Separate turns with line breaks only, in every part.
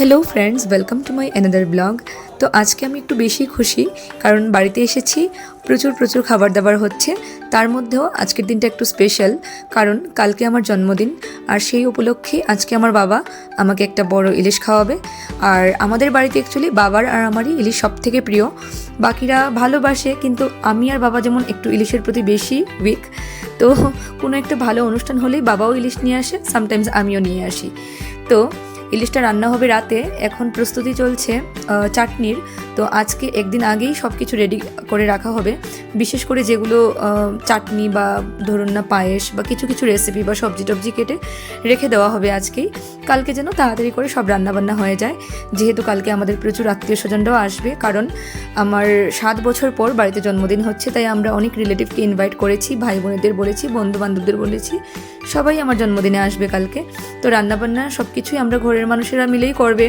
Hello friends, welcome to my another blog. তো আজকে আমি একটু বেশি খুশি, কারণ বাড়িতে এসেছি, প্রচুর খাবার দাবার হচ্ছে। তার মধ্যেও আজকের দিনটা একটু স্পেশাল, কারণ কালকে আমার জন্মদিন। আর সেই উপলক্ষে আজকে আমার বাবা আমাকে একটা বড় ইলিশ খাওয়াবে। আর আমাদের বাড়িতে অ্যাকচুয়ালি বাবার আর আমারই ইলিশ সব থেকে প্রিয়। বাকিরা ভালোবাসে, কিন্তু আমি আর বাবা যেমন একটু ইলিশের প্রতি বেশি উইক। তো কোনো একটা ভালো অনুষ্ঠান হলেই বাবাও ইলিশ নিয়ে আসে, সামটাইমস আমিও নিয়ে আসি। তো ইলিশটা রান্না হবে রাতে, এখন প্রস্তুতি চলছে চাটনির। তো আজকে একদিন আগেই সব কিছু রেডি করে রাখা হবে, বিশেষ করে যেগুলো চাটনি বা ধরুন না পায়েস বা কিছু কিছু রেসিপি বা সবজি টবজি কেটে রেখে দেওয়া হবে আজকেই। কালকে যেন তাড়াতাড়ি করে সব রান্নাবান্না হয়ে যায়, যেহেতু কালকে আমাদের প্রচুর আত্মীয় স্বজনরাও আসবে। কারণ আমার 7 বছর পর বাড়িতে জন্মদিন হচ্ছে, তাই আমরা অনেক রিলেটিভকে ইনভাইট করেছি, ভাই বোনেদের বলেছি, বন্ধু বান্ধবদের বলেছি, সবাই আমার জন্মদিনে আসবে কালকে। তো রান্নাবান্না সব কিছুই আমরা ঘরের মানুষেরা মিলেই করবে,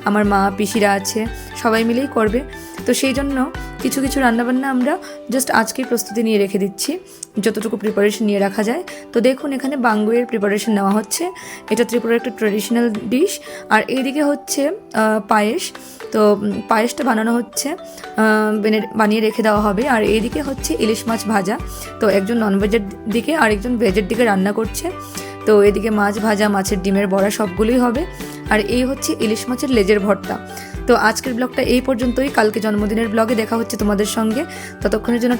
আমার মা পিসিরা আছে, সবাই মিলেই করবে। তো সেই জন্য কিছু কিছু রান্নাবান্না আমরা জাস্ট আজকেই প্রস্তুতি নিয়ে রেখে দিচ্ছি, যতটুকু প্রিপারেশন নিয়ে রাখা যায়। তো দেখুন, এখানে বাঙ্গুয়ের প্রিপারেশন নেওয়া হচ্ছে, এটা ত্রিপুরার একটা ট্র্যাডিশনাল ডিশ। আর এইদিকে হচ্ছে পায়েস। তো পায়েসটা বানানো হচ্ছে, বানিয়ে রেখে দেওয়া হবে। আর এইদিকে হচ্ছে ইলিশ মাছ ভাজা। তো একজন ননভেজের দিকে আর একজন ভেজের দিকে রান্না করছে। তো এদিকে মাছ ভাজা, মাছের ডিমের বড়া সবগুলোই হবে। আর এই হচ্ছে ইলিশ মাছের লেজের ভর্তা। তো আজকের ব্লগটা এই পর্যন্তই, কালকে জন্মদিনের ব্লগে দেখা হচ্ছে তোমাদের সঙ্গে। ততক্ষণের জন্য